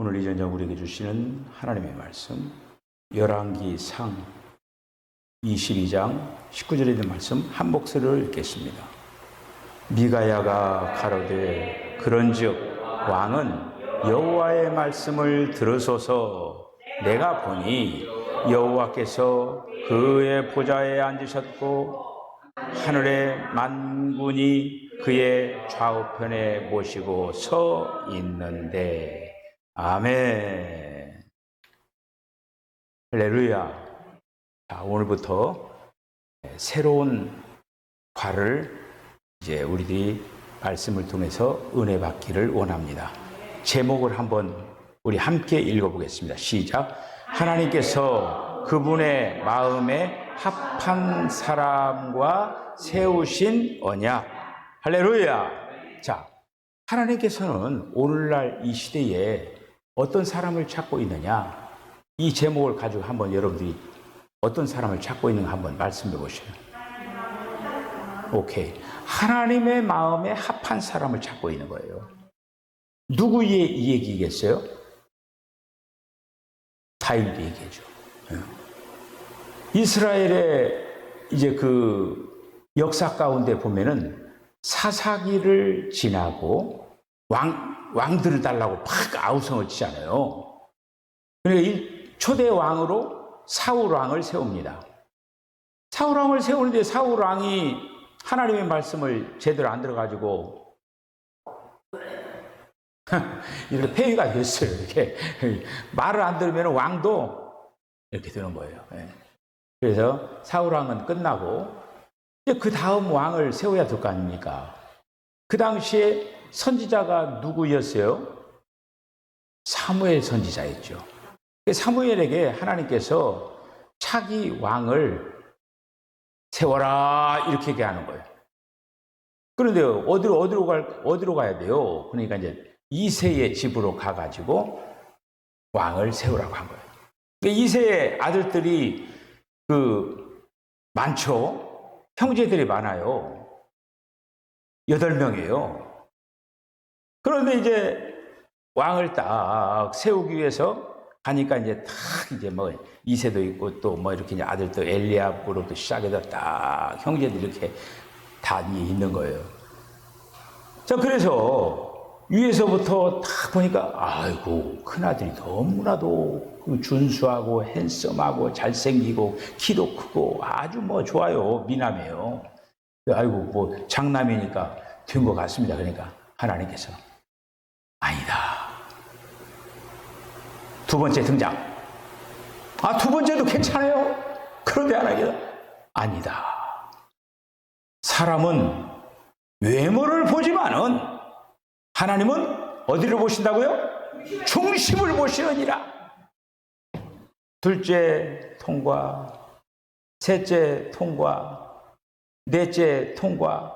오늘 이 전장 우리에게 주시는 하나님의 말씀 열왕기상 22장 19절에 있는 말씀 한 목소리로 읽겠습니다. 미가야가 가로되 그런즉 왕은 여호와의 말씀을 들으소서. 내가 보니 여호와께서 그의 보좌에 앉으셨고 하늘의 만군이 그의 좌우편에 모시고 서 있는데. 아멘. 할렐루야. 자, 오늘부터 새로운 과를 이제 우리들이 말씀을 통해서 은혜 받기를 원합니다. 제목을 한번 우리 함께 읽어보겠습니다. 시작. 하나님께서 그분의 마음에 합한 사람과 세우신 언약. 할렐루야. 자, 하나님께서는 오늘날 이 시대에 어떤 사람을 찾고 있느냐, 이 제목을 가지고 한번 여러분들이 어떤 사람을 찾고 있는가 한번 말씀해 보시죠. 오케이. 하나님의 마음에 합한 사람을 찾고 있는 거예요. 누구의 이 얘기겠어요? 다윗의 얘기죠. 이스라엘의 이제 그 역사 가운데 보면은 사사기를 지나고 왕들을 달라고 팍 아우성을 치잖아요. 그러니까 이 초대 왕으로 사울 왕을 세웁니다. 사울 왕을 세우는데 사울 왕이 하나님의 말씀을 제대로 안 들어가지고 이렇게 폐위가 됐어요. 이렇게 말을 안 들으면 왕도 이렇게 되는 거예요. 그래서 사울 왕은 끝나고 이제 그 다음 왕을 세워야 될 거 아닙니까? 그 당시에 선지자가 누구였어요? 사무엘 선지자였죠. 사무엘에게 하나님께서 차기 왕을 세워라 이렇게 얘기하는 거예요. 그런데 어디로 가야 돼요? 그러니까 이제 이새의 집으로 가가지고 왕을 세우라고 한 거예요. 이새의 아들들이 많죠. 형제들이 많아요. 8명이에요. 그런데 이제 왕을 딱 세우기 위해서 가니까 이제 딱 이제 뭐 이새도 있고 또 뭐 이렇게 이제 아들도 엘리압으로부터 시작해서 딱 형제들이 이렇게 다 있는 거예요. 자, 그래서 위에서부터 딱 보니까 아이고 큰아들이 너무나도 준수하고 핸섬하고 잘생기고 키도 크고 아주 뭐 좋아요. 미남이에요. 아이고 뭐 장남이니까 된 것 같습니다. 그러니까 하나님께서 아니다. 두 번째 등장. 두 번째도 괜찮아요. 그런데 하나님께서 아니다. 사람은 외모를 보지만은 하나님은 어디를 보신다고요? 중심을 보시느니라. 둘째 통과, 셋째 통과, 넷째 통과,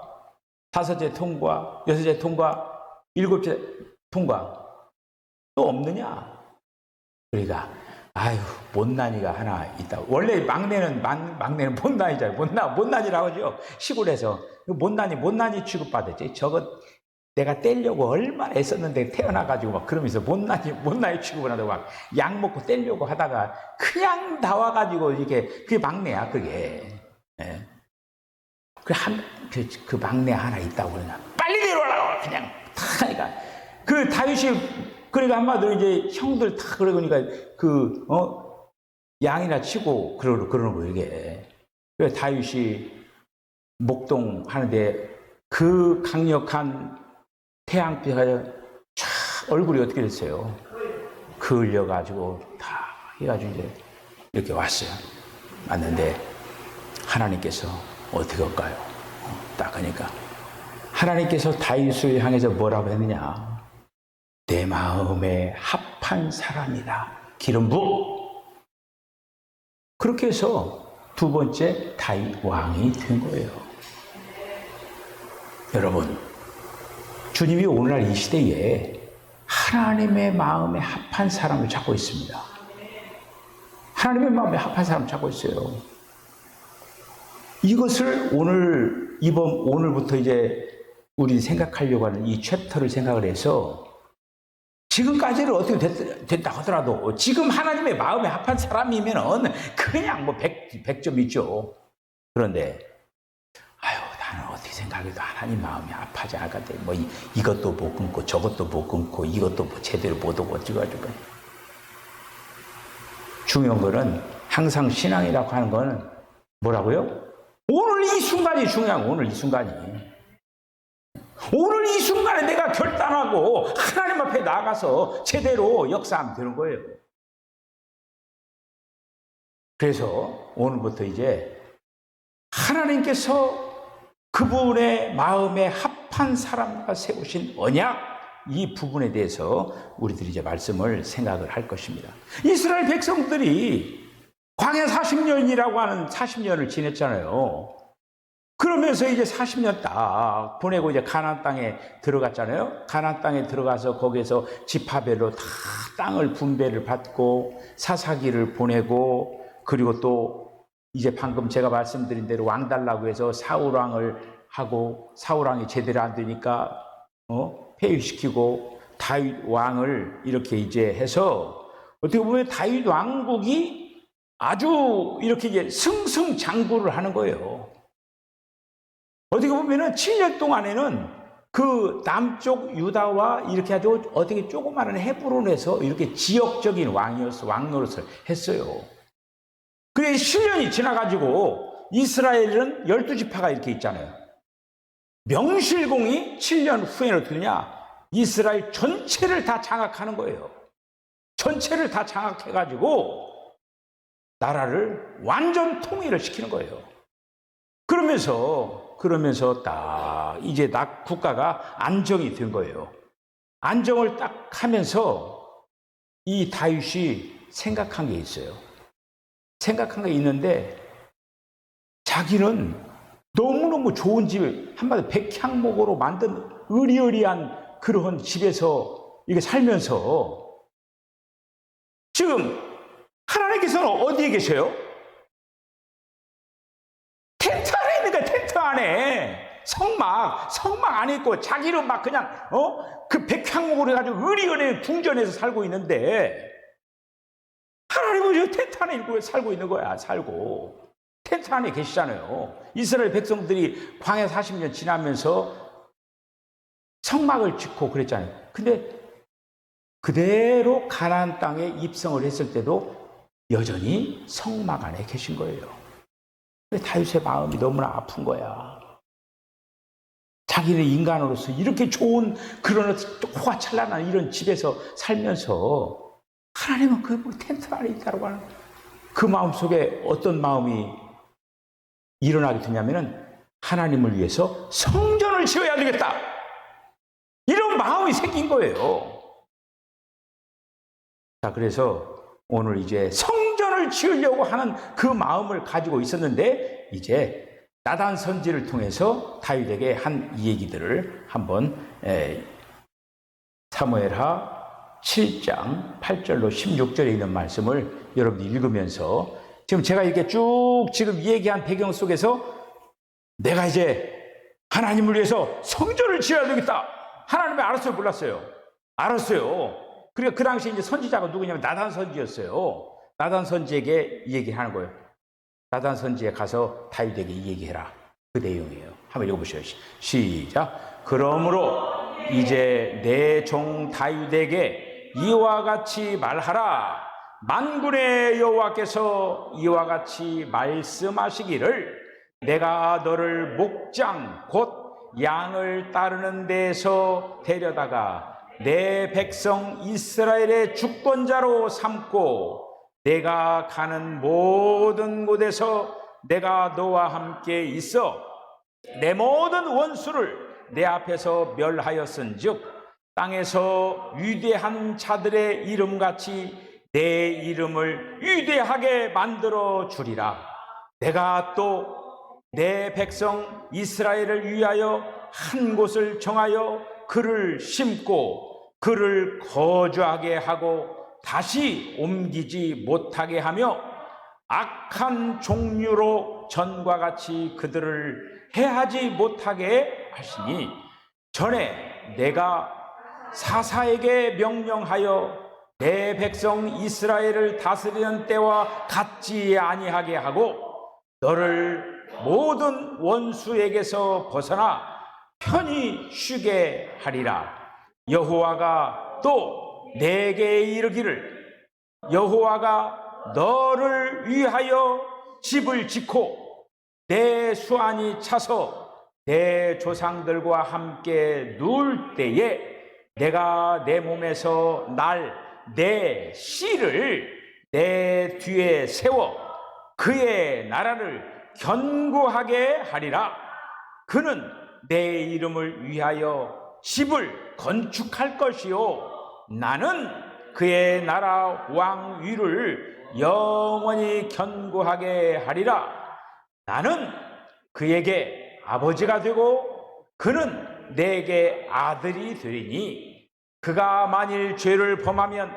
다섯째 통과, 여섯째 통과, 일곱째 통과. 또 없느냐? 그러니까 아유 못난이가 하나 있다. 원래 막내는 못난이잖아요. 못난이라고 하죠. 시골에서 못난이 취급받았지. 저거 내가 떼려고 얼마나 애썼는데 태어나가지고 막 그러면서 못난이 취급을 하다가 막 약 먹고 떼려고 하다가 그냥 나와가지고 이렇게 그게 막내야 그게. 예. 그 막내 하나 있다고 그러냐. 빨리 내려오라고 그냥 탁 하니까 그 다윗이 그러니까 한마디로 이제 형들 다 그러니까 양이나 치고 그러는 거예요 이게. 그래서 다윗이 목동 하는데 그 강력한 태양빛에 촥 얼굴이 어떻게 됐어요? 그을려가지고 다 해가지고 이제 이렇게 왔어요. 왔는데 하나님께서 어떻게 할까요? 딱 하니까 하나님께서 다윗을 향해서 뭐라고 했느냐? 내 마음에 합한 사람이다. 기름 부어. 그렇게 해서 두 번째 다윗 왕이 된 거예요. 여러분, 주님이 오늘날 이 시대에 하나님의 마음에 합한 사람을 찾고 있습니다. 하나님의 마음에 합한 사람을 찾고 있어요. 이것을 오늘부터 이제 우리 생각하려고 하는 이 챕터를 생각을 해서 지금까지는 어떻게 됐다 하더라도 지금 하나님의 마음에 합한 사람이면은 그냥 뭐 100점이죠. 그런데 아유, 나는 어떻게 생각해도 하나님 마음이 아파지 않을까. 뭐 이것도 못 끊고 저것도 못 끊고 이것도 뭐 제대로 못 하고 어쩌고저쩌고. 중요한 거는 항상 신앙이라고 하는 거는 뭐라고요? 오늘 이 순간이 중요한 거. 오늘 이 순간이. 오늘 이 순간에 내가 결단하고 하나님 앞에 나가서 제대로 역사하면 되는 거예요. 그래서 오늘부터 이제 하나님께서 그분의 마음에 합한 사람과 세우신 언약, 이 부분에 대해서 우리들이 이제 말씀을 생각을 할 것입니다. 이스라엘 백성들이 광야 40년이라고 하는 40년을 지냈잖아요. 그러면서 이제 40년 딱 보내고 이제 가나안 땅에 들어갔잖아요. 가나안 땅에 들어가서 거기에서 지파별로 다 땅을 분배를 받고 사사기를 보내고, 그리고 또 이제 방금 제가 말씀드린 대로 왕 달라고 해서 사울왕을 하고, 사울왕이 제대로 안 되니까 폐위시키고 다윗 왕을 이렇게 이제 해서 어떻게 보면 다윗 왕국이 아주 이렇게 이제 승승장구를 하는 거예요. 어떻게 보면은 7년 동안에는 그 남쪽 유다와 이렇게 아주 어떻게 조그마한 헤브론에서 이렇게 지역적인 왕노릇을 했어요. 그게 10년이 지나가지고 이스라엘은 12지파가 이렇게 있잖아요. 명실공히 7년 후에는 어떻게 되냐? 이스라엘 전체를 다 장악하는 거예요. 전체를 다 장악해가지고 나라를 완전 통일을 시키는 거예요. 그러면서 딱 이제 국가가 안정이 된 거예요. 안정을 딱 하면서 이 다윗이 생각한 게 있어요. 생각한 게 있는데, 자기는 너무너무 좋은 집, 한마디로 백향목으로 만든 으리으리한 그런 집에서 이게 살면서 지금 하나님께서는 어디에 계셔요? 텐트 안에 있는 거야. 텐트 안에 성막 안에 있고 자기는 막 그냥 그 백향목으로 해가지고 으리으리한 궁전에서 살고 있는데, 하나님은 텐트 안에 살고 있는 거야. 살고 텐트 안에 계시잖아요. 이스라엘 백성들이 광야 40년 지나면서 성막을 짓고 그랬잖아요. 근데 그대로 가나안 땅에 입성을 했을 때도 여전히 성막 안에 계신 거예요. 다윗의 마음이 너무나 아픈 거야. 자기는 인간으로서 이렇게 좋은 그런 호화찬란한 이런 집에서 살면서 하나님은 그 텐트 안에 있다고 하는 그 마음 속에 어떤 마음이 일어나게 되냐면은 하나님을 위해서 성전을 지어야 되겠다, 이런 마음이 생긴 거예요. 자, 그래서 오늘 이제 성전을 지으려고 하는 그 마음을 가지고 있었는데, 이제 나단 선지를 통해서 다윗에게 한 이 얘기들을 한번 사무엘하 7장 8절로 16절에 있는 말씀을 여러분이 읽으면서, 지금 제가 이렇게 쭉 지금 얘기한 배경 속에서 내가 이제 하나님을 위해서 성전을 지어야 되겠다, 하나님이 알았어요, 몰랐어요? 알았어요. 그러니까 그 당시에 이제 선지자가 누구냐면 나단 선지였어요. 나단 선지에게 이 얘기를 하는 거예요. 나단 선지에 가서 다윗에게 이 얘기해라, 그 내용이에요. 한번 읽어보시죠. 시작. 그러므로 이제 내 종 다윗에게 이와 같이 말하라. 만군의 여호와께서 이와 같이 말씀하시기를, 내가 너를 목장 곧 양을 따르는 데에서 데려다가 내 백성 이스라엘의 주권자로 삼고, 내가 가는 모든 곳에서 내가 너와 함께 있어 내 모든 원수를 내 앞에서 멸하였은즉, 땅에서 위대한 자들의 이름같이 내 이름을 위대하게 만들어 주리라. 내가 또 내 백성 이스라엘을 위하여 한 곳을 정하여 그를 심고 그를 거주하게 하고 다시 옮기지 못하게 하며, 악한 종류로 전과 같이 그들을 해하지 못하게 하시니, 전에 내가 사사에게 명령하여 내 백성 이스라엘을 다스리는 때와 같지 아니하게 하고 너를 모든 원수에게서 벗어나 편히 쉬게 하리라. 여호와가 또 내게 이르기를 여호와가 너를 위하여 집을 짓고 내 수완이 차서 내 조상들과 함께 누울 때에 내가 내 몸에서 날 내 씨를 내 뒤에 세워 그의 나라를 견고하게 하리라. 그는 내 이름을 위하여 집을 건축할 것이요 나는 그의 나라 왕위를 영원히 견고하게 하리라. 나는 그에게 아버지가 되고 그는 내게 아들이 되리니 그가 만일 죄를 범하면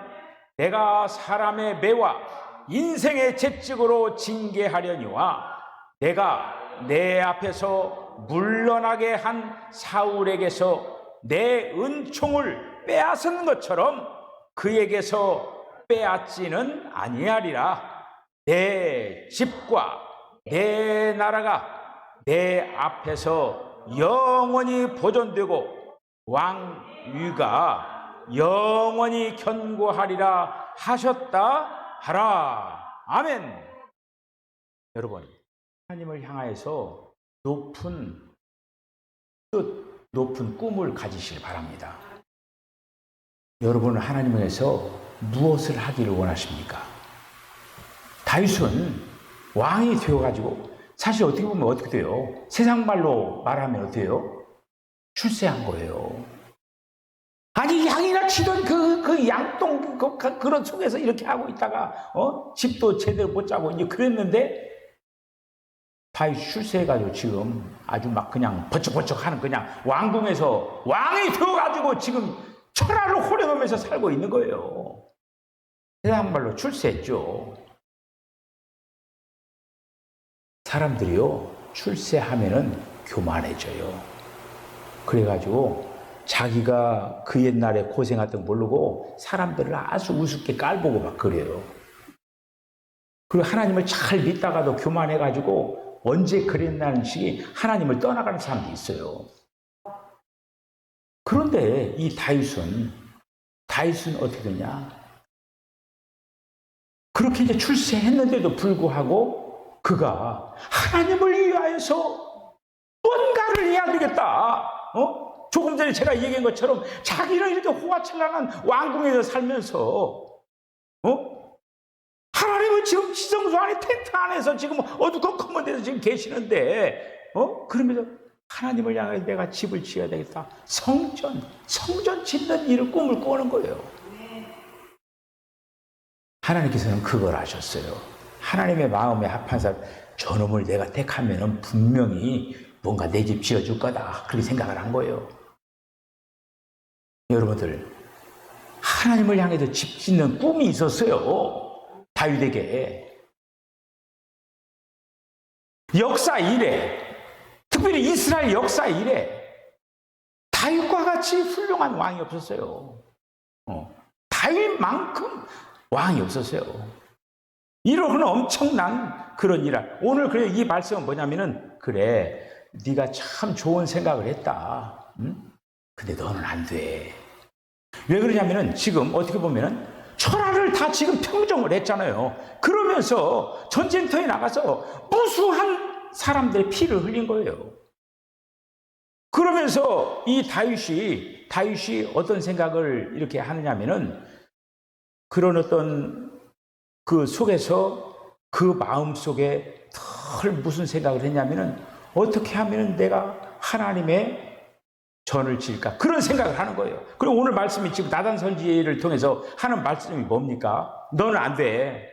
내가 사람의 매와 인생의 채찍으로 징계하려니와 내가 내 앞에서 물러나게 한 사울에게서 내 은총을 빼앗은 것처럼 그에게서 빼앗지는 아니하리라. 내 집과 내 나라가 내 앞에서 영원히 보존되고 왕위가 영원히 견고하리라 하셨다 하라. 아멘. 여러분, 하나님을 향하여서 높은 뜻, 높은 꿈을 가지시길 바랍니다. 여러분은 하나님을 위해서 무엇을 하기를 원하십니까? 다윗은 왕이 되어가지고 사실 어떻게 보면 어떻게 돼요? 세상 말로 말하면 어떻게 돼요? 출세한 거예요. 아니 양이나 치던 그 양똥 그런 속에서 이렇게 하고 있다가 집도 제대로 못 짜고 이제 그랬는데 다윗 출세해가지고 지금 아주 막 그냥 버쩍버쩍하는 그냥 왕궁에서 왕이 되어가지고 지금 천하를 호령하면서 살고 있는 거예요. 세상 말로 출세했죠. 사람들이요 출세하면은 교만해져요. 그래가지고 자기가 그 옛날에 고생했던 거 모르고 사람들을 아주 우습게 깔보고 막 그래요. 그리고 하나님을 잘 믿다가도 교만해가지고 언제 그랬나는 식이 하나님을 떠나가는 사람도 있어요. 그런데 이 다윗은 어떻게 되냐? 그렇게 이제 출세했는데도 불구하고 그가 하나님을 위하여서 뭔가를 해야 되겠다. 조금 전에 제가 얘기한 것처럼 자기는 이렇게 호화찬란한 왕궁에서 살면서 하나님은 지금 지성소 안에 텐트 안에서 지금 어두컴컴한 데서 지금 계시는데 그러면서 하나님을 향해 내가 집을 지어야 되겠다. 성전 짓는 일을 꿈을 꾸는 거예요. 하나님께서는 그걸 아셨어요. 하나님의 마음에 합한 사람, 저놈을 내가 택하면 분명히 뭔가 내 집 지어줄 거다. 그렇게 생각을 한 거예요. 여러분들, 하나님을 향해서 집 짓는 꿈이 있었어요. 다윗에게. 역사 이래, 특별히 이스라엘 역사 이래 다윗과 같이 훌륭한 왕이 없었어요. 다윗만큼 왕이 없었어요. 이런 엄청난 그런 일을. 오늘 그래 이 말씀은 뭐냐면은 그래 네가 참 좋은 생각을 했다. 근데 너는 안 돼. 왜 그러냐면은 지금 어떻게 보면은 천하를 다 지금 평정을 했잖아요. 그러면서 전쟁터에 나가서 무수한 사람들의 피를 흘린 거예요. 그러면서 이 다윗이 어떤 생각을 이렇게 하느냐면은 그런 어떤 그 속에서 그 마음 속에 덜 무슨 생각을 했냐면은 어떻게 하면은 내가 하나님의 전을 지을까? 그런 생각을 하는 거예요. 그리고 오늘 말씀이 지금 나단 선지를 통해서 하는 말씀이 뭡니까? 너는 안 돼.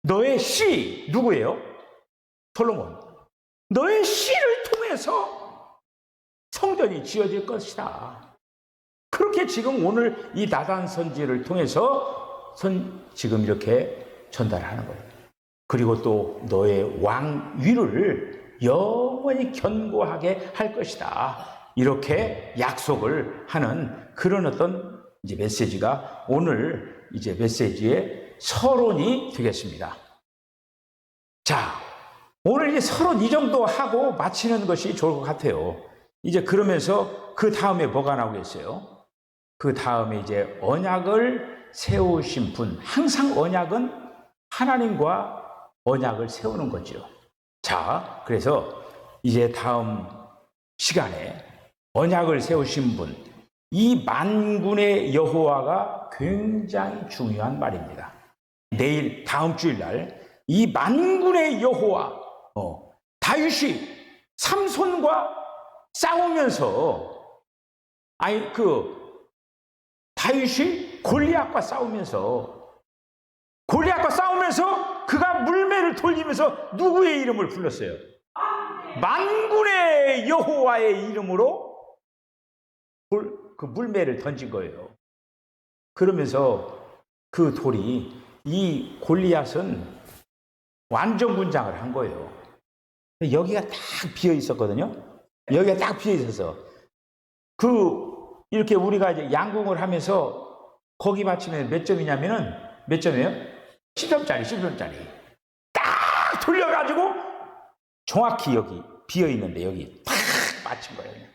너의 씨 누구예요? 솔로몬. 너의 씨를 통해서 성전이 지어질 것이다. 그렇게 지금 오늘 이 나단 선지를 통해서 지금 이렇게 전달하는 거예요. 그리고 또 너의 왕위를 영원히 견고하게 할 것이다. 이렇게 약속을 하는 그런 어떤 이제 메시지가 오늘 이제 메시지의 서론이 되겠습니다. 자, 오늘 이제 서론 이 정도 하고 마치는 것이 좋을 것 같아요. 이제 그러면서 그 다음에 뭐가 나오겠어요? 그 다음에 이제 언약을 세우신 분, 항상 언약은 하나님과 언약을 세우는 거죠. 자, 그래서 이제 다음 시간에 언약을 세우신 분, 이 만군의 여호와가 굉장히 중요한 말입니다. 내일 다음 주일날 이 만군의 여호와, 다윗이 삼손과 싸우면서, 다윗이 골리앗과 싸우면서 그가 물매를 돌리면서 누구의 이름을 불렀어요? 만군의 여호와의 이름으로 그 물매를 던진 거예요. 그러면서 그 돌이, 이 골리앗은 완전군장을 한 거예요. 여기가 딱 비어 있었거든요. 여기가 딱 비어 있어서 이렇게 우리가 이제 양궁을 하면서 거기 맞추면 몇 점이냐면은 몇 점이에요? 10점짜리 딱 돌려가지고 정확히 여기 비어 있는데 여기 딱 맞춘 거예요.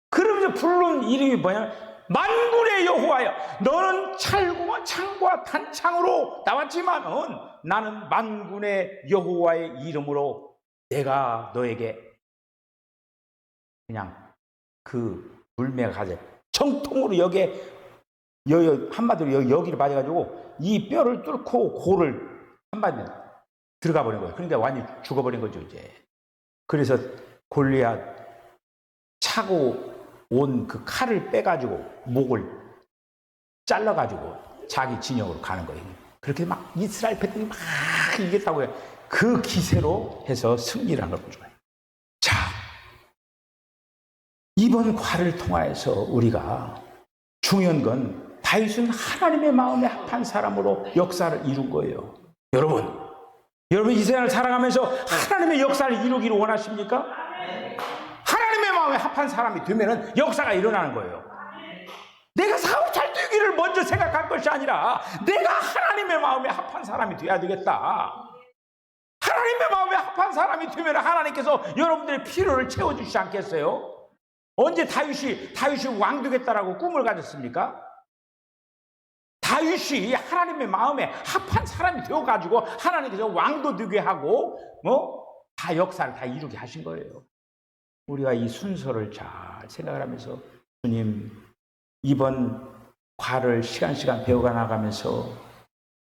그러면서 부른 이름이 뭐냐? 만군의 여호와여, 너는 찰과 창과 단창으로 나왔지만은 나는 만군의 여호와의 이름으로 내가 너에게 그냥 그 물매가 가져 정통으로 여기에 한마디로 여기를 맞아가지고 이 뼈를 뚫고 골을 한마디로 들어가 버린 거예요. 그러니까 완전히 죽어버린 거죠 이제. 그래서 골리앗 차고 온 그 칼을 빼가지고 목을 잘라가지고 자기 진영으로 가는 거예요. 그렇게 막 이스라엘 백성이 막 이겼다고 해요. 그 기세로 해서 승리를 한 걸 보죠. 자, 이번 과를 통하여서 우리가 중요한 건 다윗은 하나님의 마음에 합한 사람으로 역사를 이룬 거예요. 여러분 이 세상을 살아가면서 하나님의 역사를 이루기를 원하십니까? 하나님의 마음에 합한 사람이 되면 역사가 일어나는 거예요. 내가 사업 잘 되기를 먼저 생각할 것이 아니라 내가 하나님의 마음에 합한 사람이 돼야 되겠다. 하나님의 마음에 합한 사람이 되면 하나님께서 여러분들의 필요를 채워주시지 않겠어요? 언제 다윗이 왕 되겠다라고 꿈을 가졌습니까? 다윗이 하나님의 마음에 합한 사람이 되어가지고 하나님께서 왕도 되게 하고 다 역사를 다 이루게 하신 거예요. 우리가 이 순서를 잘 생각을 하면서 주님 이번 과를 시간 배워가 나가면서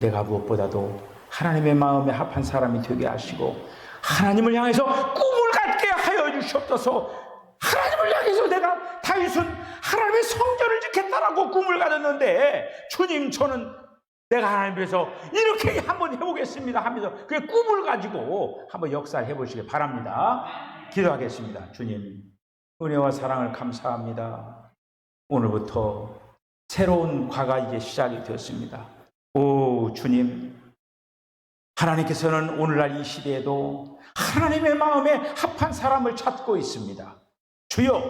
내가 무엇보다도 하나님의 마음에 합한 사람이 되게 하시고 하나님을 향해서 꿈을 갖게 하여 주시옵소서. 하나님을 향해서 내가 다윗은 하나님의 성전을 짓겠다라고 꿈을 가졌는데 주님 저는 내가 하나님 앞에서 이렇게 한번 해보겠습니다 하면서 그 꿈을 가지고 한번 역사를 해보시길 바랍니다. 기도하겠습니다. 주님 은혜와 사랑을 감사합니다. 오늘부터 새로운 과가 이제 시작이 되었습니다. 오 주님, 하나님께서는 오늘날 이 시대에도 하나님의 마음에 합한 사람을 찾고 있습니다. 주여,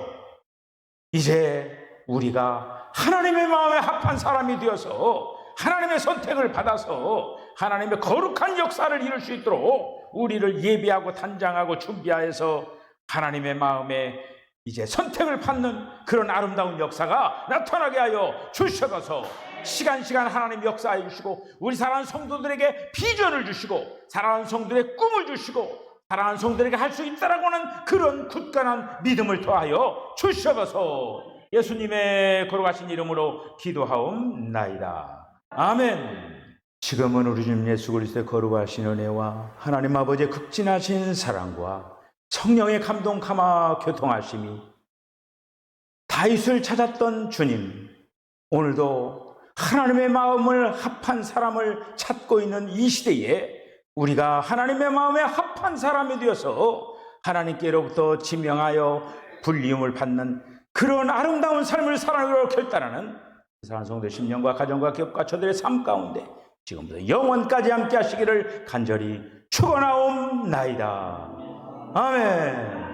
이제 우리가 하나님의 마음에 합한 사람이 되어서 하나님의 선택을 받아서 하나님의 거룩한 역사를 이룰 수 있도록 우리를 예비하고 단장하고 준비하여서 하나님의 마음에 이제 선택을 받는 그런 아름다운 역사가 나타나게 하여 주셔서 시간 하나님 역사해 주시고 우리 사랑하는 성도들에게 비전을 주시고 사랑하는 성도들의 꿈을 주시고 사랑하는 성도들에게 할 수 있다라고 하는 그런 굳건한 믿음을 더하여 주셔서 예수님의 거룩하신 이름으로 기도하옵나이다. 아멘. 지금은 우리 주님 예수 그리스도의 거룩하신 은혜와 하나님 아버지의 극진하신 사랑과 성령의 감동 감화 교통하심이 다윗을 찾았던 주님, 오늘도 하나님의 마음을 합한 사람을 찾고 있는 이 시대에 우리가 하나님의 마음에 합한 사람이 되어서 하나님께로부터 지명하여 불리움을 받는 그런 아름다운 삶을 살아가기로 결단하는 사랑하는 성도의 심령과 가정과 기업과 저들의 삶 가운데 지금부터 영원까지 함께 하시기를 간절히 축원하옵나이다. 아멘.